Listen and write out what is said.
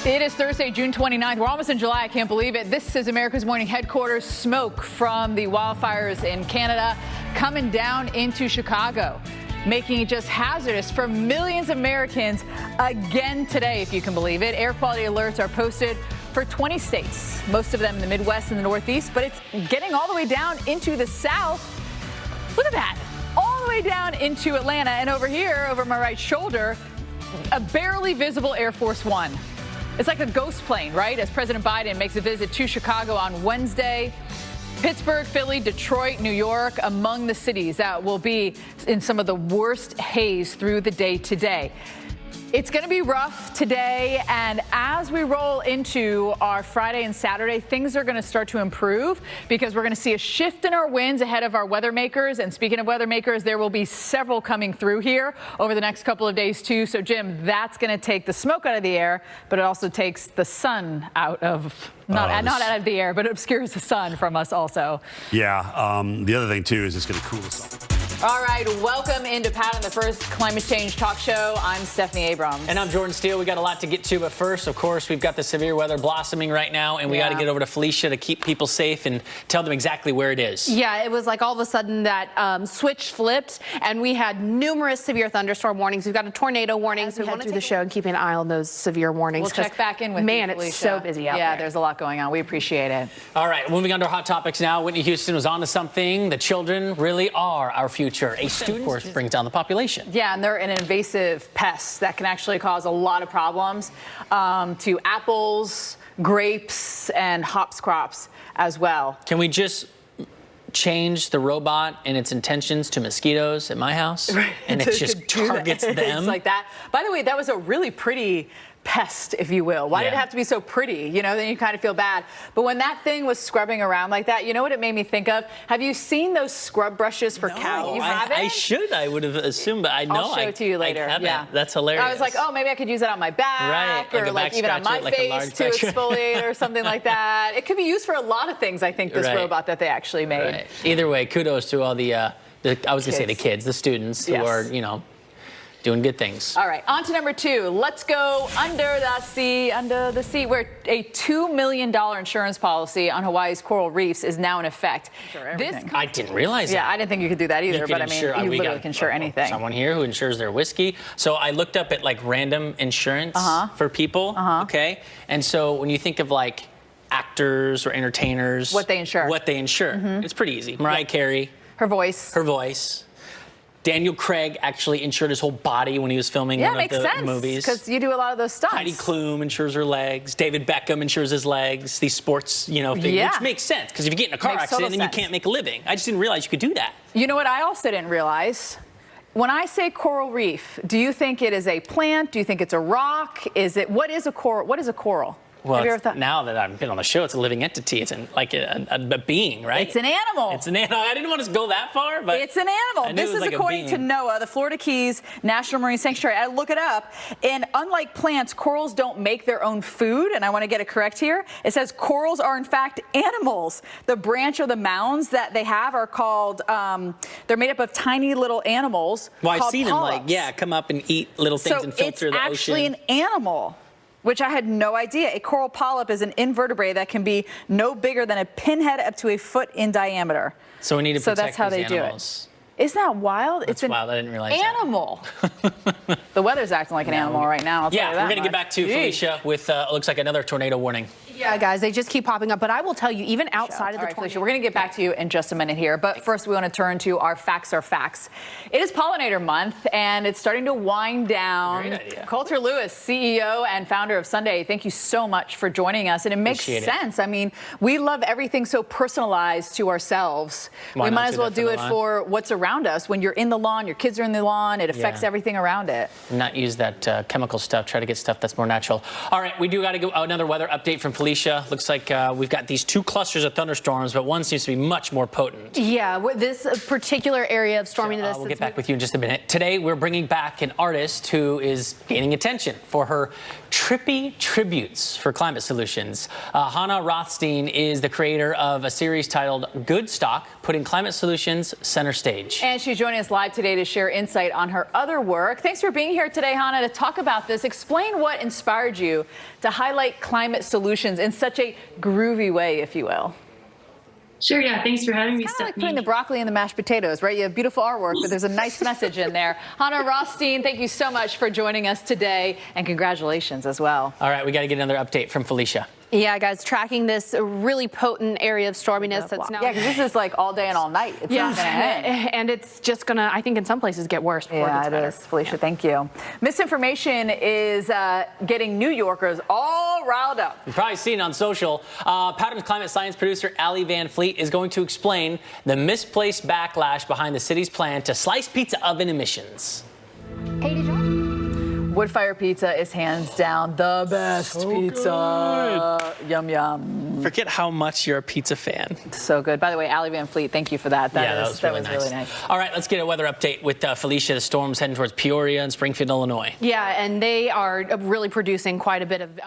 It is Thursday, June 29th. We're almost in July. I can't believe it. This is America's Morning Headquarters. Smoke from the wildfires in Canada coming down into Chicago, making it just hazardous for millions of Americans again today, if you can believe it. Air quality alerts are posted for 20 states, most of them in the Midwest and the Northeast, but it's getting all the way down into the South. Look at that. All the way down into Atlanta. And over here, over my right shoulder, a barely visible Air Force One. It's like a ghost plane, right? As President Biden makes a visit to Chicago on Wednesday. Pittsburgh, Philly, Detroit, New York, among the cities that will be in some of the worst haze through the day today. It's going to be rough today, and as we roll into our Friday and Saturday, things are going to start to improve because we're going to see a shift in our winds ahead of our weather makers. And speaking of weather makers, there will be several coming through here over the next couple of days, too. So, Jim, that's going to take the smoke out of the air, but it also takes the sun out of not out of the air, but it obscures the sun from us also. Yeah. The other thing, too, is it's going to cool us off. All right, welcome into Pat on the First Climate Change Talk Show. I'm Stephanie Abrams. And I'm Jordan Steele. We got a lot to get to, but first, of course, we've got the severe weather blossoming right now, and we got to get over to Felicia to keep people safe and tell them exactly where it is. Yeah, it was like all of a sudden that switch flipped, and we had numerous severe thunderstorm warnings. We've got a tornado warning, so we want to do the show and keep an eye on those severe warnings. We'll check back in with man, you, Felicia. it's so busy out there. Yeah, there's a lot going on. We appreciate it. All right, moving on to our hot topics now. Whitney Houston was on to something. The children really are our future. A student, of course, brings down the population. Yeah, and they're an invasive pest that can actually cause a lot of problems to apples, grapes, and hops crops as well. Can we just change the robot and its intentions to mosquitoes at my house? Right. And it just targets them? It's like that. By the way, that was a really pretty pest, if you will. Why did it have to be so pretty? You know, then you kind of feel bad. But when that thing was scrubbing around like that, you know what it made me think of? Have you seen those scrub brushes for cows? You haven't? I should. I would have assumed, but I know. I'll show it to you later. I haven't. Yeah. That's hilarious. I was like, oh, maybe I could use it on my back, or like even on my face to exfoliate or something like that. It could be used for a lot of things, I think, this robot that they actually made. Right. Either way, kudos to all the I was going to say the kids, the students who are, you know, doing good things. All right, on to number two. Let's go under the sea, where a $2 million insurance policy on Hawaii's coral reefs is now in effect. I didn't realize that. Yeah, I didn't think you could do that either, but I mean, you literally can insure anything. Someone here who insures their whiskey. So I looked up at like random insurance for people, okay? And so when you think of like actors or entertainers. What they insure. It's pretty easy. Mariah Carey. Her voice. Daniel Craig actually insured his whole body when he was filming one of the movies. Because you do a lot of those stunts. Heidi Klum insures her legs. David Beckham insures his legs. These sports, you know, things, which makes sense. Because if you get in a car accident, then you can't make a living. I just didn't realize you could do that. You know what I also didn't realize? When I say coral reef, do you think it is a plant? Do you think it's a rock? What is a coral? What is a coral? Well, now that I've been on the show, it's a living entity. It's like a being, right? It's an animal. It's an animal. I didn't want to go that far, but it's an animal. This is according to NOAA, the Florida Keys National Marine Sanctuary. I look it up, and unlike plants, corals don't make their own food. And I want to get it correct here. It says corals are in fact animals. The branch or the mounds that they have are called. They're made up of tiny little animals. Well, I've seen them come up and eat little things and filter the ocean. It's actually an animal, which I had no idea. A coral polyp is an invertebrate that can be no bigger than a pinhead up to a foot in diameter. So we need to protect that's how they animals. Do it. Isn't that wild? That's wild. I didn't realize animal. The weather's acting like an animal right now. I'll tell you that we're going to get back to Felicia with looks like another tornado warning. Yeah, guys, they just keep popping up. But I will tell you, even outside of the tornado. Felicia, we're going to get back to you in just a minute here. But first, we want to turn to our facts are facts. It is Pollinator Month, and it's starting to wind down. Great idea. Coulter Lewis, CEO and founder of Sunday, thank you so much for joining us. And it makes sense. I mean, we love everything so personalized to ourselves. We might as well do it for what's around us. When you're in the lawn, your kids are in the lawn, it affects everything around it. Not use that chemical stuff. Try to get stuff that's more natural. All right, we do got to go another weather update from Felicia. Looks like we've got these two clusters of thunderstorms, but one seems to be much more potent. Yeah, this particular area of storminess. We'll get back with you in just a minute. Today, we're bringing back an artist who is gaining attention for her trippy tributes for climate solutions. Hannah Rothstein is the creator of a series titled Good Stock, putting climate solutions center stage. And she's joining us live today to share insight on her other work. Thanks for being here today, Hannah, to talk about this. Explain what inspired you to highlight climate solutions in such a groovy way, if you will. Sure, yeah. Thanks for having me, It's kind of like Stephanie. putting the broccoli in the mashed potatoes, right? You have beautiful artwork, but there's a nice message in there. Hannah Rothstein, thank you so much for joining us today, and congratulations as well. All right, we got to get another update from Felicia. Yeah, guys, tracking this really potent area of storminess that's now. Yeah, because this is like all day and all night. It's not going to end. And it's just going to, I think in some places, get worse before it Yeah, gets it better. is. Felicia, thank you. Misinformation is getting New Yorkers all riled up. You've probably seen it on social. Pattern's climate science producer Allie Van Fleet is going to explain the misplaced backlash behind the city's plan to slice pizza oven emissions. Wood fire pizza is hands down the best pizza. Yum, yum. Forget how much you're a pizza fan. So good. By the way, Allie Van Fleet, thank you for that. That was really nice. All right, let's get a weather update with Felicia. The storm's heading towards Peoria and Springfield, Illinois. Yeah, and they are really producing quite a bit of